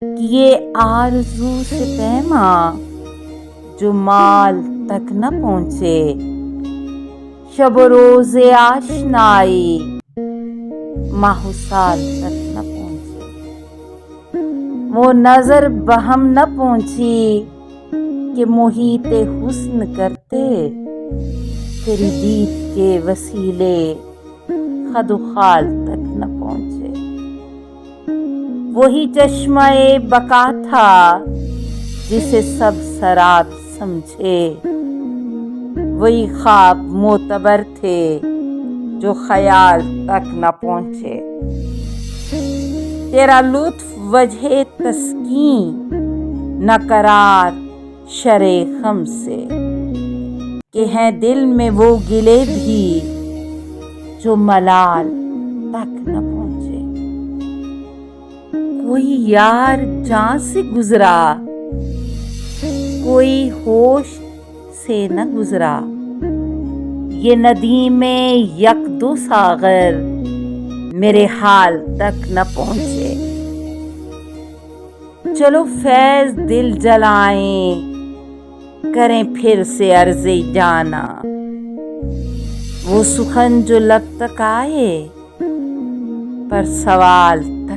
کہ یہ آرزو سے پیما جو مال تک نہ پہنچے، شب و روز آشنائی ماہ و سال تک نہ پہنچے، وہ نظر بہم نہ پہنچی کہ محیط حسن کرتے، تیری دید کے وسیلے خد و خال تک نہ پہنچے۔ وہی چشمہ بقا تھا جسے سب سرات سمجھے، وہی خواب معتبر تھے جو خیال تک نہ پہنچے۔ تیرا لطف وجہ تسکین نہ قرار شرِ غم سے، کہ ہیں دل میں وہ گلے بھی جو ملال تک نہ پہنچے۔ کوئی یار جاں سے گزرا، کوئی ہوش سے نہ گزرا، یہ ندیم یک دو ساغر میرے حال تک نہ پہنچے۔ چلو فیض دل جلائیں، کریں پھر سے عرض جانا، وہ سخن جو لب تک آئے پر سوال تک